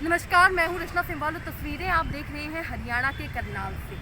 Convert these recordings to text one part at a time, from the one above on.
नमस्कार, मैं हूँ रचना सिंवाल और तस्वीरें आप देख रहे हैं हरियाणा के करनाल से।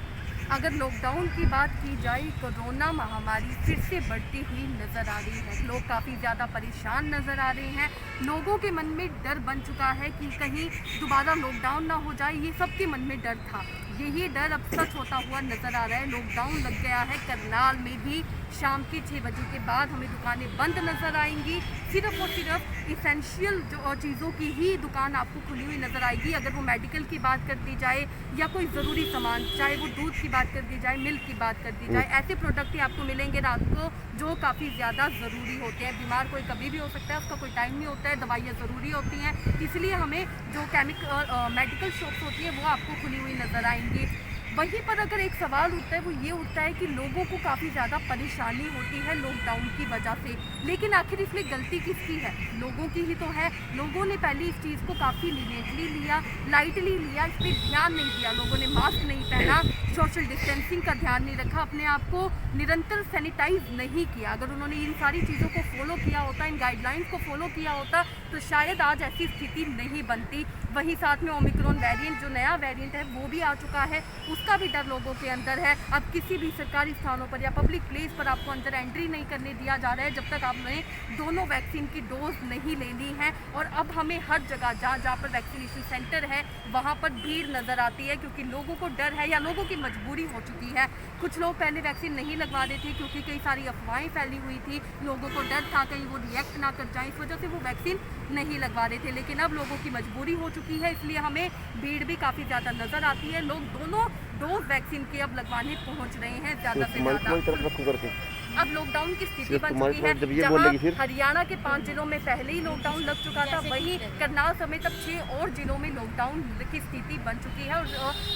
अगर लॉकडाउन की बात की जाए, कोरोना महामारी फिर से बढ़ती हुई नज़र आ रही है। लोग काफ़ी ज़्यादा परेशान नज़र आ रहे हैं। लोगों के मन में डर बन चुका है कि कहीं दोबारा लॉकडाउन ना हो जाए। ये सबके मन में डर था, यही डर अब सच होता हुआ नज़र आ रहा है। लॉकडाउन लग गया है। करनाल में भी शाम के 6 बजे के बाद हमें दुकानें बंद नज़र आएंगी। सिर्फ और सिर्फ इसेंशियल जो चीज़ों की ही दुकान आपको खुली हुई नज़र आएगी। अगर वो मेडिकल की बात कर दी जाए या कोई ज़रूरी सामान, चाहे वो दूध की बात कर दी जाए, मिल्क की बात कर दी जाए, ऐसे प्रोडक्ट ही आपको मिलेंगे रात को जो काफ़ी ज़्यादा ज़रूरी होते हैं। बीमार कोई कभी भी हो सकता है, उसका कोई टाइम नहीं होता है। दवाइयाँ ज़रूरी होती हैं, इसलिए हमें जो मेडिकल शॉप्स होती हैं वो आपको खुली हुई नज़र आएंगी। वहीं पर अगर एक सवाल उठता है, वो ये उठता है कि लोगों को काफ़ी ज़्यादा परेशानी होती है लॉकडाउन की वजह से, लेकिन आखिर इसमें गलती किसकी है? लोगों की ही तो है। लोगों ने पहले इस चीज़ को काफ़ी लीनियंटली लिया, लाइटली लिया, इस पर ध्यान नहीं दिया। लोगों ने मास्क नहीं पहना, सोशल डिस्टेंसिंग का ध्यान नहीं रखा, अपने आप को निरंतर सैनिटाइज नहीं किया। अगर उन्होंने इन सारी चीज़ों को फॉलो किया होता, इन गाइडलाइंस को फॉलो किया होता, तो शायद आज ऐसी स्थिति नहीं बनती। वहीं साथ में ओमिक्रॉन वेरिएंट, जो नया वेरिएंट है, वो भी आ चुका है। उसका भी डर लोगों के अंदर है। अब किसी भी सरकारी स्थानों पर या पब्लिक प्लेस पर आपको अंदर एंट्री नहीं करने दिया जा रहा है जब तक आपने दोनों वैक्सीन की डोज नहीं ले ली है। और अब हमें हर जगह जहाँ पर वैक्सीनेशन सेंटर है वहाँ पर भीड़ नज़र आती है, क्योंकि लोगों को डर है या लोगों की मजबूरी हो चुकी है। कुछ लोग पहले वैक्सीन नहीं लगवा रहे थे क्योंकि कई सारी अफवाहें फैली हुई थी। लोगों को डर था कहीं वो रिएक्ट ना कर जाए, इस वजह से वो वैक्सीन नहीं लगवा रहे थे। लेकिन अब लोगों की मजबूरी हो चुकी है, इसलिए हमें भीड़ भी काफ़ी ज़्यादा नज़र आती है। लोग दोनों डोज वैक्सीन के अब लगवाने पहुंच रहे हैं ज़्यादा से ज़्यादा। अब लॉकडाउन की स्थिति बन चुकी है। जहां हरियाणा के 5 जिलों में पहले ही लॉकडाउन लग चुका था, वहीं करनाल समेत अब 6 और जिलों में लॉकडाउन की स्थिति बन चुकी है और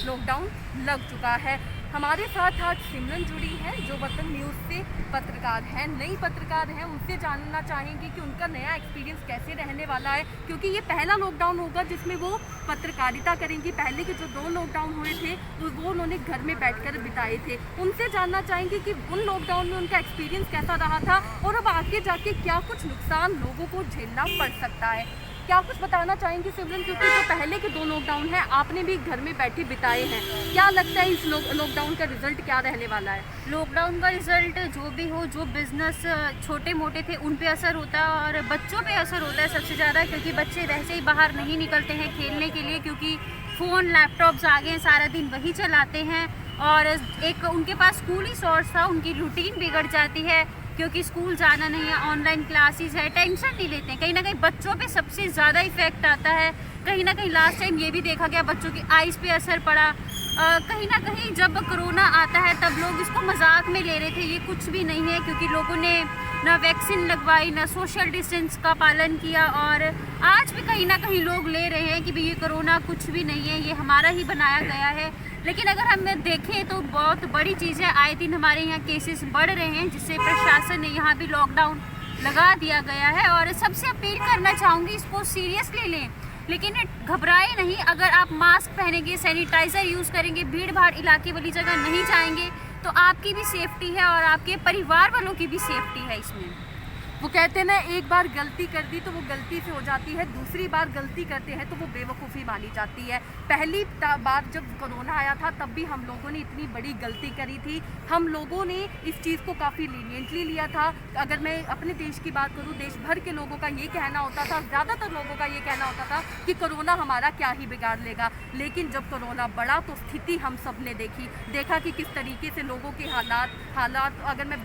लॉकडाउन लग चुका है। हमारे साथ आज सिमरन जुड़ी है, जो वतन न्यूज़ से पत्रकार हैं, नई पत्रकार हैं। उनसे जानना चाहेंगे कि उनका नया एक्सपीरियंस कैसे रहने वाला है, क्योंकि ये पहला लॉकडाउन होगा जिसमें वो पत्रकारिता करेंगी। पहले के जो 2 लॉकडाउन हुए थे वो उन्होंने घर में बैठकर बिताए थे। उनसे जानना चाहेंगे कि उन लॉकडाउन में उनका एक्सपीरियंस कैसा रहा था और अब आगे जाके क्या कुछ नुकसान लोगों को झेलना पड़ सकता है। क्या कुछ बताना चाहेंगे सिमरन, क्योंकि जो पहले के 2 लॉकडाउन हैं आपने भी घर में बैठे बिताए हैं, क्या लगता है इस लॉकडाउन का रिजल्ट क्या रहने वाला है? लॉकडाउन का रिजल्ट जो भी हो, जो बिजनेस छोटे मोटे थे उन पे असर होता है और बच्चों पे असर होता है सबसे ज़्यादा, क्योंकि बच्चे वैसे ही बाहर नहीं निकलते हैं खेलने के लिए, क्योंकि फ़ोन लैपटॉप्स आ गए हैं, सारा दिन वही चलाते हैं। और एक उनके पास स्कूल ही सोर्स था, उनकी रूटीन बिगड़ जाती है क्योंकि स्कूल जाना नहीं है, ऑनलाइन क्लासेस है, टेंशन नहीं लेते हैं। कहीं ना कहीं बच्चों पे सबसे ज़्यादा इफेक्ट आता है। कहीं ना कहीं लास्ट टाइम ये भी देखा गया, बच्चों की आइज़ पे असर पड़ा। कहीं ना कहीं जब कोरोना आता है तब लोग इसको मजाक में ले रहे थे, ये कुछ भी नहीं है, क्योंकि लोगों ने ना वैक्सीन लगवाई, ना सोशल डिस्टेंस का पालन किया। और आज भी कहीं ना कहीं लोग ले रहे हैं कि भाई ये कोरोना कुछ भी नहीं है, ये हमारा ही बनाया गया है। लेकिन अगर हम देखें तो बहुत बड़ी चीज़ है, आए दिन हमारे यहाँ केसेस बढ़ रहे हैं, जिससे प्रशासन ने यहाँ भी लॉकडाउन लगा दिया गया है। और सबसे अपील करना चाहूँगी, इसको सीरियसली लें, लेकिन घबराए नहीं। अगर आप मास्क पहनेंगे, सैनिटाइज़र यूज़ करेंगे, भीड़ भाड़ इलाके वाली जगह नहीं जाएंगे, तो आपकी भी सेफ्टी है और आपके परिवार वालों की भी सेफ्टी है इसमें। वो कहते हैं ना, एक बार गलती कर दी तो वो गलती से हो जाती है, दूसरी बार गलती करते हैं तो वो बेवकूफ़ी मानी जाती है। पहली बार जब कोरोना आया था तब भी हम लोगों ने इतनी बड़ी गलती करी थी। हम लोगों ने इस चीज़ को काफ़ी लीनियंटली लिया था। अगर मैं अपने देश की बात करूँ, देश भर के लोगों का ये कहना होता था, ज़्यादातर लोगों का ये कहना होता था कि कोरोना हमारा क्या ही बिगाड़ लेगा। लेकिन जब कोरोना बढ़ा तो स्थिति हम सब ने देखा कि किस तरीके से लोगों के हालात अगर मैं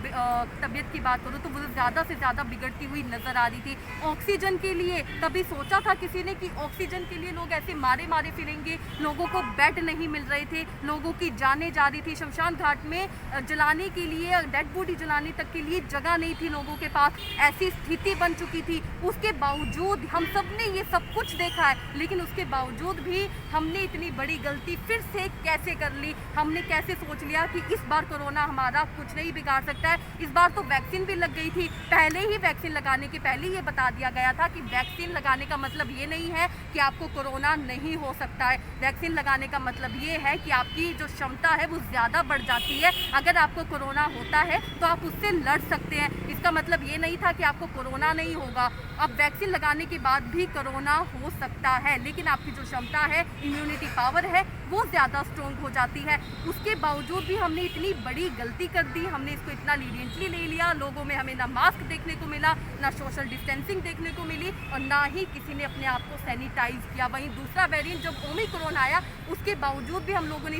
तबीयत की बात करूँ तो वो ज़्यादा से ज़्यादा बिगड़ती हुई नजर आ रही थी। ऑक्सीजन के लिए कभी सोचा था किसी ने कि ऑक्सीजन के लिए लोग ऐसे मारे फिरेंगे? लोगों को बेड नहीं मिल रहे थे, लोगों की जानें जा रही थी। शमशान घाट में जलाने के लिए, डेड बॉडी जलाने तक के लिए जगह नहीं थी लोगों के पास, ऐसी स्थिति बन चुकी थी। उसके बावजूद हम सब ने ये सब कुछ देखा है, लेकिन उसके बावजूद भी हमने इतनी बड़ी गलती फिर से कैसे कर ली? हमने कैसे सोच लिया कि इस बार कोरोना हमारा कुछ नहीं बिगाड़ सकता है। इस बार तो वैक्सीन भी लग गई थी, पहले ही ही वैक्सीन लगाने के पहले ये बता दिया गया था कि वैक्सीन लगाने का मतलब ये नहीं है कि आपको कोरोना नहीं हो सकता है। वैक्सीन लगाने का मतलब ये है कि आपकी जो क्षमता है वो ज़्यादा बढ़ जाती है। अगर आपको कोरोना होता है तो आप उससे लड़ सकते हैं। इसका मतलब ये नहीं था कि आपको कोरोना नहीं होगा। अब वैक्सीन लगाने के बाद भी कोरोना हो सकता है, लेकिन आपकी जो क्षमता है, इम्यूनिटी पावर है, वो ज़्यादा स्ट्रॉन्ग हो जाती है। उसके बावजूद भी हमने इतनी बड़ी गलती कर दी, हमने इसको इतना लीनियंटली ले लिया। लोगों में हमें ना मास्क देखने को मिला, ना सोशल डिस्टेंसिंग देखने को मिली, और ना ही किसी ने अपने आप को सैनिटाइज किया। वहीं दूसरा वेरिएंट जब ओमिक्रॉन आया, उसके बावजूद भी हम लोगों ने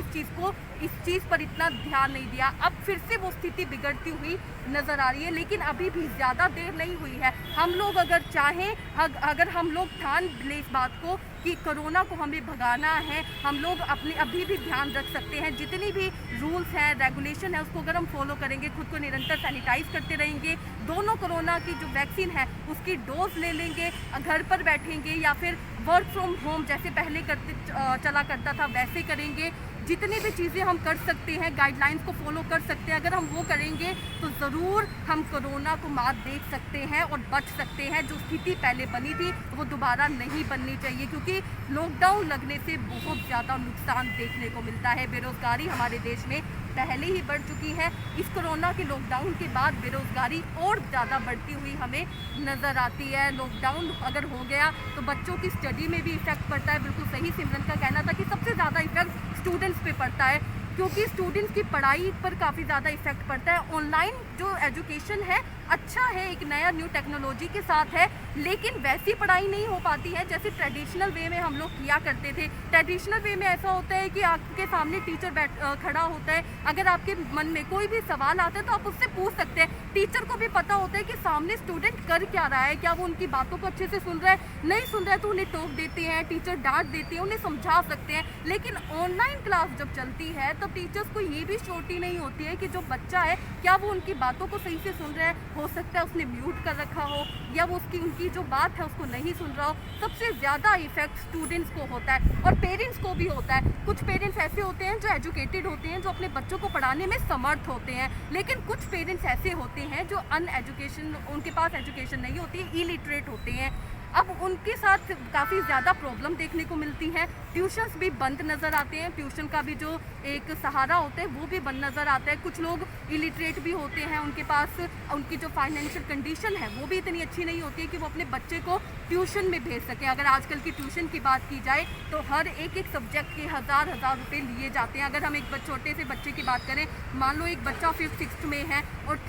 इस चीज़ पर इतना ध्यान नहीं दिया। अब फिर से वो स्थिति बिगड़ती हुई नज़र आ रही है, लेकिन अभी भी ज़्यादा देर नहीं हुई है। हम लोग अगर चाहें, अगर हम लोग ठान लें इस बात को कि कोरोना को हमें भगाना है, हम लोग अपने अभी भी ध्यान रख सकते हैं। जितनी भी रूल्स हैं, रेगुलेशन है, उसको अगर हम फॉलो करेंगे, खुद को निरंतर सैनिटाइज करते रहेंगे, दोनों कोरोना की जो वैक्सीन है उसकी डोज ले लेंगे, घर पर बैठेंगे या फिर वर्क फ्रॉम होम जैसे पहले चला करता था वैसे करेंगे, जितनी भी चीज़ें हम कर सकते हैं, गाइडलाइंस को फॉलो कर सकते हैं, अगर हम वो करेंगे तो ज़रूर हम कोरोना को मात देख सकते हैं और बच सकते हैं। जो स्थिति पहले बनी थी वो दोबारा नहीं बननी चाहिए, क्योंकि लॉकडाउन लगने से बहुत ज़्यादा नुकसान देखने को मिलता है। बेरोज़गारी हमारे देश में पहले ही बढ़ चुकी है। इस कोरोना के लॉकडाउन के बाद बेरोज़गारी और ज़्यादा बढ़ती हुई हमें नज़र आती है। लॉकडाउन अगर हो गया तो बच्चों की स्टडी में भी इफ़ेक्ट पड़ता है। बिल्कुल सही सिमरन का कहना था कि सबसे ज़्यादा इफेक्ट स्टूडेंट्स पे पड़ता है, क्योंकि स्टूडेंट्स की पढ़ाई पर काफ़ी ज़्यादा इफेक्ट पड़ता है। ऑनलाइन जो एजुकेशन है अच्छा है, एक नया न्यू टेक्नोलॉजी के साथ है, लेकिन वैसी पढ़ाई नहीं हो पाती है जैसे ट्रेडिशनल वे में हम लोग किया करते थे। ट्रेडिशनल वे में ऐसा होता है कि आपके सामने टीचर खड़ा होता है, अगर आपके मन में कोई भी सवाल आता है तो आप उससे पूछ सकते हैं। टीचर को भी पता होता है कि सामने स्टूडेंट कर क्या रहा है, क्या वो उनकी बातों को अच्छे से सुन रहा है, नहीं सुन रहा है तो उन्हें टोक देते हैं, टीचर डांट देते हैं, उन्हें समझा सकते हैं। लेकिन ऑनलाइन क्लास जब चलती है तो टीचर्स को ये भी श्योरिटी नहीं होती है कि जो बच्चा है क्या वो उनकी बातों को सही से सुन रहा है। हो सकता है उसने म्यूट कर रखा हो या वो उनकी जो बात है उसको नहीं सुन रहा हो। सबसे ज़्यादा इफेक्ट स्टूडेंट्स को होता है और पेरेंट्स को भी होता है। कुछ पेरेंट्स ऐसे होते हैं जो एजुकेटेड होते हैं, जो अपने बच्चों को पढ़ाने में समर्थ होते हैं, लेकिन कुछ पेरेंट्स ऐसे होते हैं जो अनएजुकेशन, उनके पास एजुकेशन नहीं होती है, इलिटरेट होते हैं। अब उनके साथ काफ़ी ज़्यादा प्रॉब्लम देखने को मिलती है। ट्यूशन्स भी बंद नज़र आते हैं, ट्यूशन का भी जो एक सहारा होता है वो भी बंद नज़र आता है। कुछ लोग इलिटरेट भी होते हैं, उनके पास उनकी जो फाइनेंशियल कंडीशन है वो भी इतनी अच्छी नहीं होती है कि वो अपने बच्चे को ट्यूशन में भेज सकें। अगर आजकल की ट्यूशन की बात की जाए तो हर एक सब्जेक्ट के हज़ार रुपये लिए जाते हैं। अगर हम एक छोटे से बच्चे की बात करें, मान लो एक बच्चा 5th-6th में है और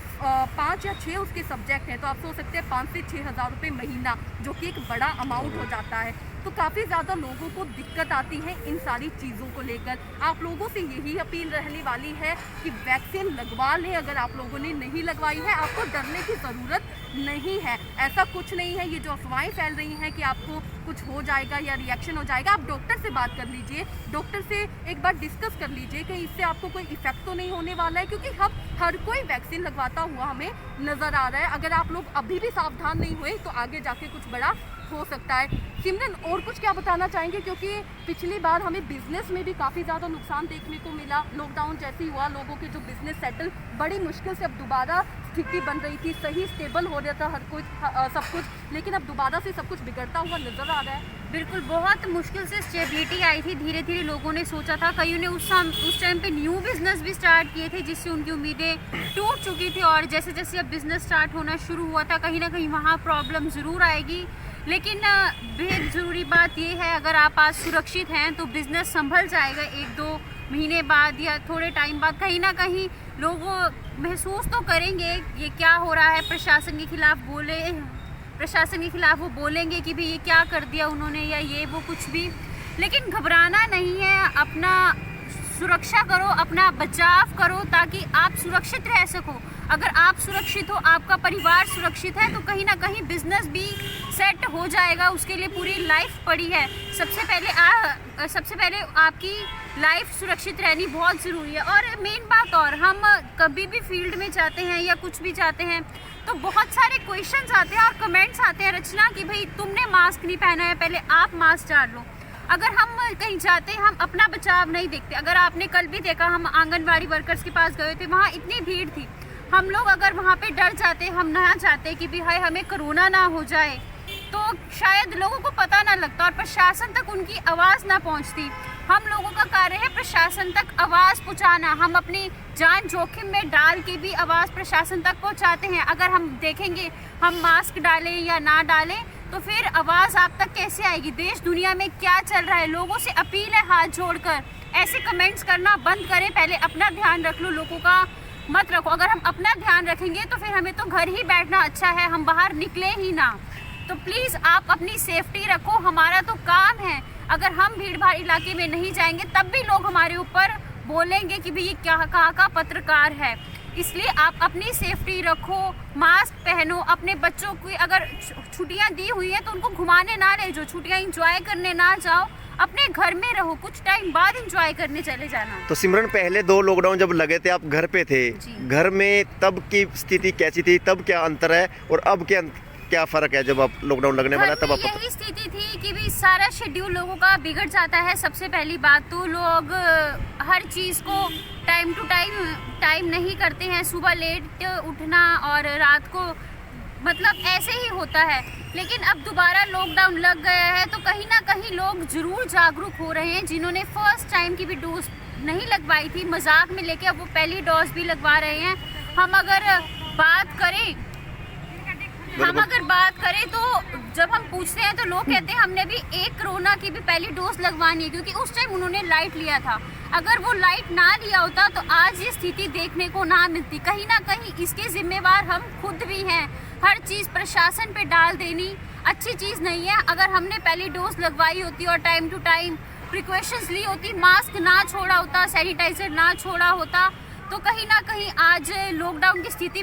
5 या 6 उसके सब्जेक्ट हैं, तो आप सोच सकते हैं 5 से 6 हज़ार रुपये महीना, जो कि एक बड़ा अमाउंट हो जाता है। तो काफ़ी ज़्यादा लोगों को दिक्कत आती है इन सारी चीज़ों को लेकर। आप लोगों से यही अपील रहने वाली है कि वैक्सीन लगवा लें। अगर आप लोगों ने नहीं लगवाई है, आपको डरने की ज़रूरत नहीं है। ऐसा कुछ नहीं है। ये जो अफवाहें फैल रही हैं कि आपको कुछ हो जाएगा या रिएक्शन हो जाएगा, आप डॉक्टर से बात कर लीजिए, डॉक्टर से एक बार डिस्कस कर लीजिए कि इससे आपको कोई इफेक्ट तो नहीं होने वाला है, क्योंकि हम हर कोई वैक्सीन लगवाता हुआ हमें नज़र आ रहा है। अगर आप लोग अभी भी सावधान नहीं हुए तो आगे जाके कुछ बड़ा हो सकता है। सिमरन, और कुछ क्या बताना चाहेंगे, क्योंकि पिछली बार हमें बिजनेस में भी काफ़ी ज़्यादा नुकसान देखने को मिला। लॉकडाउन जैसे ही हुआ, लोगों के जो बिजनेस सेटल बड़ी मुश्किल से अब दोबारा स्थिति बन रही थी, सही स्टेबल हो रहा था हर कुछ, सब कुछ, लेकिन अब दोबारा से सब कुछ बिगड़ता हुआ नज़र आ रहा है। बिल्कुल, बहुत मुश्किल से स्टेबिलिटी आई थी। धीरे धीरे लोगों ने सोचा था, कईयों ने उस टाइम पे न्यू बिज़नेस भी स्टार्ट किए थे जिससे उनकी उम्मीदें टूट चुकी थी, और जैसे जैसे अब बिज़नेस स्टार्ट होना शुरू हुआ था, कहीं ना कहीं वहाँ प्रॉब्लम ज़रूर आएगी। लेकिन बेहद ज़रूरी बात यह है, अगर आप आज सुरक्षित हैं तो बिज़नेस संभल जाएगा। 1-2 महीने बाद या थोड़े टाइम बाद कहीं ना कहीं लोग महसूस तो करेंगे ये क्या हो रहा है। प्रशासन के खिलाफ वो बोलेंगे कि भाई ये क्या कर दिया उन्होंने, या ये वो कुछ भी। लेकिन घबराना नहीं है, अपना सुरक्षा करो, अपना बचाव करो ताकि आप सुरक्षित रह सको। अगर आप सुरक्षित हो, आपका परिवार सुरक्षित है, तो कहीं ना कहीं बिजनेस भी सेट हो जाएगा। उसके लिए पूरी लाइफ पड़ी है। सबसे पहले आपकी लाइफ सुरक्षित रहनी बहुत ज़रूरी है। और मेन बात, और हम कभी भी फील्ड में जाते हैं या कुछ भी जाते हैं तो बहुत सारे क्वेश्चंस आते हैं और कमेंट्स आते हैं, रचना, कि भाई तुमने मास्क नहीं पहना है, पहले आप मास्क डाल लो। अगर हम कहीं जाते हैं, हम अपना बचाव नहीं देखते। अगर आपने कल भी देखा, हम आंगनवाड़ी वर्कर्स के पास गए थे, वहाँ इतनी भीड़ थी, हम लोग अगर वहाँ पे डर जाते, हम ना चाहते कि भी हाय हमें कोरोना ना हो जाए, तो शायद लोगों को पता ना लगता और प्रशासन तक उनकी आवाज़ ना पहुँचती। हम लोगों का कार्य है प्रशासन तक आवाज़ पहुँचाना। हम अपनी जान जोखिम में डाल के भी आवाज़ प्रशासन तक पहुँचाते हैं। अगर हम देखेंगे हम मास्क डालें या ना डालें तो फिर आवाज़ आप तक कैसे आएगी? देश दुनिया में क्या चल रहा है? लोगों से अपील है हाथ जोड़कर, ऐसे कमेंट्स करना बंद करें। पहले अपना ध्यान रख लो, लोगों का मत रखो। अगर हम अपना ध्यान रखेंगे तो फिर हमें तो घर ही बैठना अच्छा है, हम बाहर निकले ही ना। तो प्लीज़ आप अपनी सेफ्टी रखो, हमारा तो काम है। अगर हम भीड़ भाड़ इलाके में नहीं जाएंगे तब भी लोग हमारे ऊपर बोलेंगे कि भाई ये क्या कहाँ का पत्रकार है। इसलिए आप अपनी सेफ्टी रखो, मास्क पहनो। अपने बच्चों की अगर छुट्टियां दी हुई हैं तो उनको घुमाने ना ले जाओ, छुट्टियां इंजॉय करने ना जाओ, अपने घर में रहो, कुछ टाइम बाद इंजॉय करने चले जाना। तो सिमरन, पहले 2 लॉकडाउन जब लगे थे आप घर पे थे, घर में तब की स्थिति कैसी थी, तब क्या अंतर है और अब क्या फ़र्क है? जब आप लॉकडाउन लगने वाला तब आप यही स्थिति थी कि भी सारा शेड्यूल लोगों का बिगड़ जाता है। सबसे पहली बात तो लोग हर चीज़ को टाइम टू टाइम नहीं करते हैं। सुबह लेट उठना और रात को मतलब ऐसे ही होता है। लेकिन अब दोबारा लॉकडाउन लग गया है तो कहीं ना कहीं लोग ज़रूर जागरूक हो रहे हैं। जिन्होंने फर्स्ट टाइम की भी डोज नहीं लगवाई थी, मजाक में लेके अब वो पहली डोज भी लगवा रहे हैं। हम अगर बात करें तो जब हम पूछते हैं तो लोग कहते हैं हमने भी एक कोरोना की भी पहली डोज लगवानी है, क्योंकि उस टाइम उन्होंने लाइट लिया था। अगर वो लाइट ना लिया होता तो आज ये स्थिति देखने को ना मिलती। कहीं ना कहीं इसके जिम्मेवार हम खुद भी हैं। हर चीज़ प्रशासन पे डाल देनी अच्छी चीज़ नहीं है। अगर हमने पहली डोज लगवाई होती और टाइम टू टाइम प्रिकॉशंस ली होती, मास्क ना छोड़ा होता, सैनिटाइजर ना छोड़ा होता, तो कहीं ना कहीं आज लॉकडाउन की स्थिति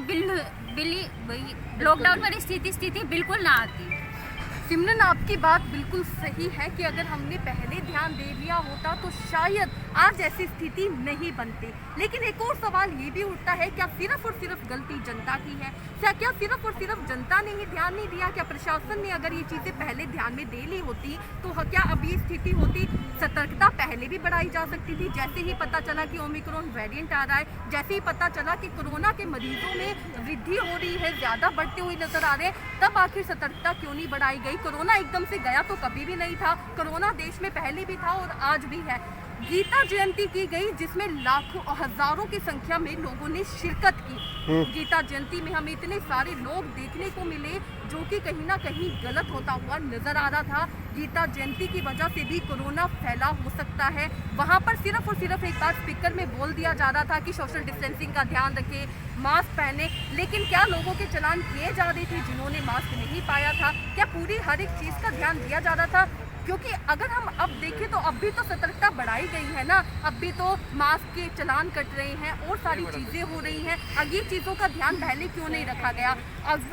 लॉकडाउन वाली स्थिति बिल्कुल ना आती। सिमरन, आपकी बात बिल्कुल सही है कि अगर हमने पहले ध्यान दे दिया होता तो शायद आज ऐसी स्थिति नहीं बनती। लेकिन एक और सवाल ये भी उठता है, क्या सिर्फ और सिर्फ गलती जनता की है? क्या सिर्फ और सिर्फ जनता ने ही ध्यान नहीं दिया? क्या प्रशासन ने अगर ये चीज़ें पहले ध्यान में दे ली होती तो क्या अब ये स्थिति होती? सतर्कता पहले भी बढ़ाई जा सकती थी। जैसे ही पता चला कि ओमिक्रॉन वेरिएंट आ रहा है, जैसे ही पता चला कि कोरोना के मरीजों में वृद्धि हो रही है, ज़्यादा बढ़ते हुए नजर आ रहे हैं, तब आखिर सतर्कता क्यों नहीं बढ़ाई गई? कोरोना एकदम से गया तो कभी भी नहीं था। कोरोना देश में पहले भी था और आज भी है। गीता जयंती की गई जिसमें लाखों और हजारों की संख्या में लोगों ने शिरकत की। गीता जयंती में हमें इतने सारे लोग देखने को मिले जो कि कहीं ना कहीं गलत होता हुआ नजर आ रहा था। गीता जयंती की वजह से भी कोरोना फैला हो सकता है। वहाँ पर सिर्फ और सिर्फ एक बार स्पीकर में बोल दिया जा रहा था कि सोशल डिस्टेंसिंग का ध्यान रखें, मास्क पहने। लेकिन क्या लोगों के चालान किए जा रहे थे जिन्होंने मास्क नहीं पाया था? क्या पूरी हर एक चीज़ का ध्यान दिया जा रहा था? क्योंकि अगर हम अब देखें तो अब भी तो सतर्कता बढ़ाई गई है ना। अब भी तो मास्क के चालान कट रहे हैं और सारी चीज़ें हो रही हैं। अब ये चीज़ों का ध्यान पहले क्यों नहीं रखा गया?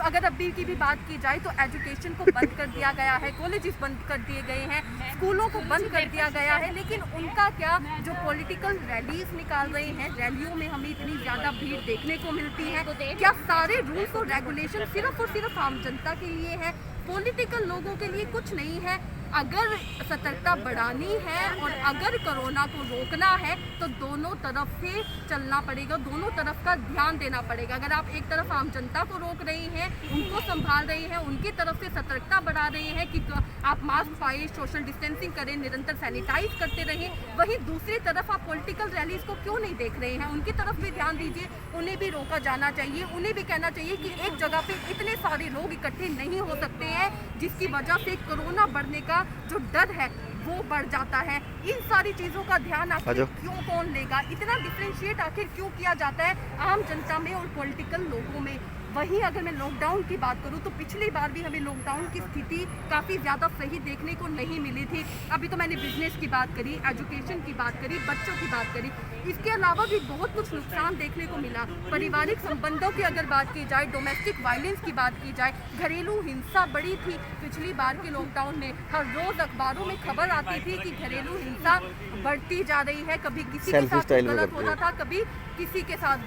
अगर अभी की भी बात की जाए तो एजुकेशन को बंद कर दिया गया है, कॉलेजेस बंद कर दिए गए हैं, स्कूलों को बंद कर दिया गया है। लेकिन उनका क्या, जो पॉलिटिकल रैलीज निकाल रहे हैं, रैलियों में हमें इतनी ज़्यादा भीड़ देखने को मिलती है। क्या सारे रूल्स और रेगुलेशन सिर्फ और सिर्फ आम जनता के लिए है, पॉलिटिकल लोगों के लिए कुछ नहीं है? अगर सतर्कता बढ़ानी है और अगर कोरोना को रोकना है तो दोनों तरफ से चलना पड़ेगा, दोनों तरफ का ध्यान देना पड़ेगा। अगर आप एक तरफ आम जनता को रोक रही हैं, उनको संभाल रही हैं, उनकी तरफ से सतर्कता बढ़ा रही हैं कि आप मास्क पाएं, सोशल डिस्टेंसिंग करें, निरंतर सैनिटाइज करते रहें, वहीं दूसरी तरफ आप पॉलिटिकल रैलीज को क्यों नहीं देख रहे हैं? उनकी तरफ भी ध्यान दीजिए, उन्हें भी रोका जाना चाहिए। उन्हें भी कहना चाहिए कि एक जगह पे इतने सारे लोग इकट्ठे नहीं हो सकते हैं जिसकी वजह से कोरोना बढ़ने का जो डर है वो बढ़ जाता है। इन सारी चीज़ों का ध्यान आखिर क्यों कौन लेगा? इतना डिफरेंशिएट आखिर क्यों किया जाता है आम जनता में और पॉलिटिकल लोगों में? वहीं अगर मैं लॉकडाउन की बात करूं तो पिछली बार भी हमें लॉकडाउन की स्थिति काफ़ी ज़्यादा सही देखने को नहीं मिली थी। अभी तो मैंने बिजनेस की बात करी, एजुकेशन की बात करी, बच्चों की बात करी, इसके अलावा भी बहुत कुछ नुकसान देखने को मिला। पारिवारिक संबंधों की अगर बात की जाए, डोमेस्टिक वायलेंस की बात की जाए, घरेलू हिंसा बढ़ी थी पिछली बार के लॉकडाउन में। हर रोज़ अखबारों में खबर आती थी कि घरेलू हिंसा बढ़ती जा रही है। कभी किसी के साथ गलत होता था, कभी किसी के साथ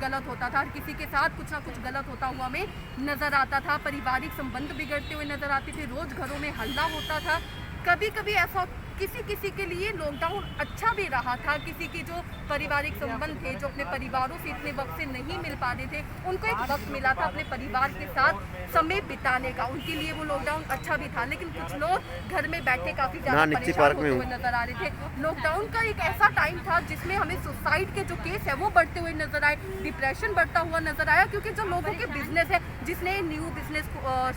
गलत होता था, किसी के साथ कुछ ना कुछ गलत होता हुआ में नज़र आता था। पारिवारिक संबंध बिगड़ते हुए नज़र आते थे, रोज़ घरों में हल्ला होता था। कभी कभी ऐसा किसी किसी के लिए लॉकडाउन अच्छा भी रहा था, किसी के जो पारिवारिक संबंध थे, जो अपने परिवारों से इतने वक्त से नहीं मिल पा रहे थे, उनको एक वक्त मिला था अपने परिवार के साथ समय बिताने का, उनके लिए वो लॉकडाउन अच्छा भी था। लेकिन कुछ लोग घर में बैठे काफी ज्यादा परेशान होते हुए नजर आ रहे थे। लॉकडाउन का एक ऐसा टाइम था जिसमें हमें सुसाइड के जो केस है वो बढ़ते हुए नजर आए, डिप्रेशन बढ़ता हुआ नजर आया, क्योंकि जो लोगों के बिजनेस है, जिसने न्यू बिजनेस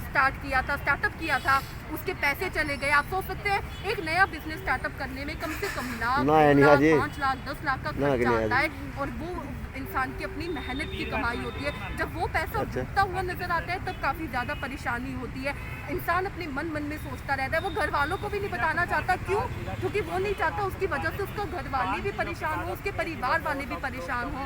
स्टार्ट किया था, स्टार्टअप किया था, उसके पैसे चले गए। आप सोच सकते हैं एक नया बिजनेस स्टार्टअप करने में कम से कम लाख, 5 लाख, 10 लाख का खर्चा आता है, और वो इंसान की अपनी मेहनत की कमाई होती है। जब वो पैसा डूबता हुआ नजर आता है तब काफ़ी ज़्यादा परेशानी होती है। इंसान अपने मन में सोचता रहता है, वो घर वालों को भी नहीं बताना चाहता। क्यों? क्योंकि वो नहीं चाहता उसकी वजह से उसका घर वाले भी परेशान हो, उसके परिवार वाले भी परेशान हो।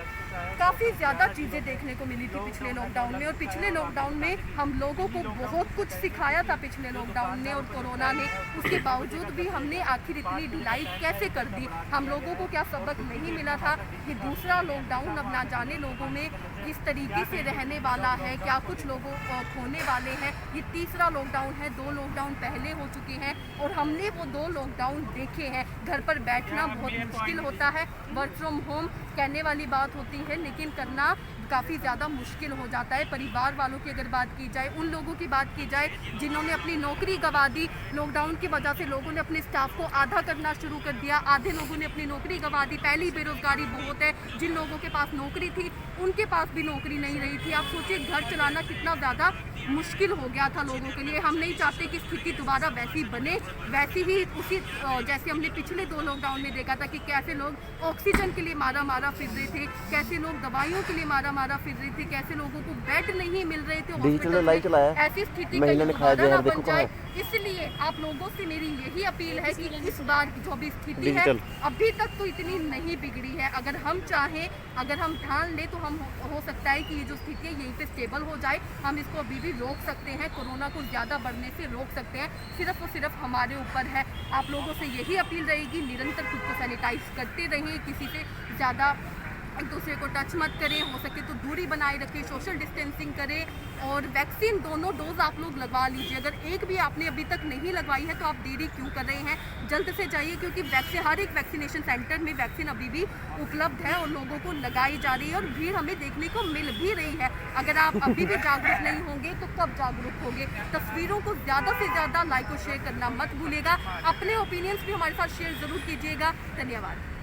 काफ़ी ज़्यादा चीज़ें देखने को मिली थी पिछले लॉकडाउन में, और पिछले लॉकडाउन में हम लोगों को बहुत कुछ सिखाया था पिछले लॉकडाउन ने और कोरोना ने। उसके बावजूद भी हमने आखिर इतनी ढिलाई कैसे कर दी? हम लोगों को क्या सबक नहीं मिला था? ये दूसरा लॉकडाउन अब ना जाने लोगों में किस तरीके से रहने वाला है, क्या कुछ लोगों को खोने वाले हैं। ये तीसरा लॉकडाउन है, 2 लॉकडाउन पहले हो चुके हैं और हमने वो 2 लॉकडाउन देखे हैं। घर पर बैठना बहुत मुश्किल होता है, वर्क फ्रॉम होम कहने वाली बात होती है, लेकिन करना काफ़ी ज़्यादा मुश्किल हो जाता है। परिवार वालों की अगर बात की जाए, उन लोगों की बात की जाए जिन्होंने अपनी नौकरी गंवा दी लॉकडाउन की वजह से, लोगों ने अपने स्टाफ को आधा करना शुरू कर दिया, आधे लोगों ने अपनी नौकरी गंवा दी। पहली बेरोजगारी बहुत है, जिन लोगों के पास नौकरी थी उनके पास भी नौकरी नहीं रही थी। आप सोचिए घर चलाना कितना ज़्यादा मुश्किल हो गया था लोगों के लिए। हम नहीं चाहते कि स्थिति दोबारा वैसी बने, वैसी ही उसी जैसे हमने पिछले 2 लॉकडाउन में देखा था कि कैसे लोग ऑक्सीजन के लिए मारा मारा फिर रहे थे, कैसे लोग दवाइयों के लिए मारा मारा फिर रहे थे, कैसे लोगों को बेड नहीं मिल रहे थे हॉस्पिटल में। ऐसी स्थिति कहीं दोबारा ना बन जाए, इसलिए आप लोगों से मेरी यही अपील है कि इस बार जो भी स्थिति है अभी तक तो इतनी नहीं बिगड़ी है। अगर हम चाहें, अगर हम ध्यान लें तो हम हो सकता है कि ये जो स्थिति है यहीं पे स्टेबल हो जाए। हम इसको अभी भी रोक सकते हैं, कोरोना को ज़्यादा बढ़ने से रोक सकते हैं। सिर्फ और सिर्फ हमारे ऊपर है। आप लोगों से यही अपील रहेगी, निरंतर खुद को सैनिटाइज करते रहें, किसी से ज़्यादा एक दूसरे को टच मत करें, हो सके तो दूरी बनाए रखें, सोशल डिस्टेंसिंग करें, और वैक्सीन दोनों डोज आप लोग लगवा लीजिए। अगर एक भी आपने अभी तक नहीं लगवाई है तो आप देरी क्यों कर रहे हैं? जल्द से जाइए, क्योंकि हर एक वैक्सीनेशन सेंटर में वैक्सीन अभी भी उपलब्ध है और लोगों को लगाई जा रही है, और भीड़ हमें देखने को मिल भी रही है। अगर आप अभी भी जागरूक नहीं होंगे तो कब जागरूक होंगे? तस्वीरों को ज़्यादा से ज़्यादा लाइक और शेयर करना मत भूलिएगा। अपने ओपिनियंस भी हमारे साथ शेयर ज़रूर कीजिएगा। धन्यवाद।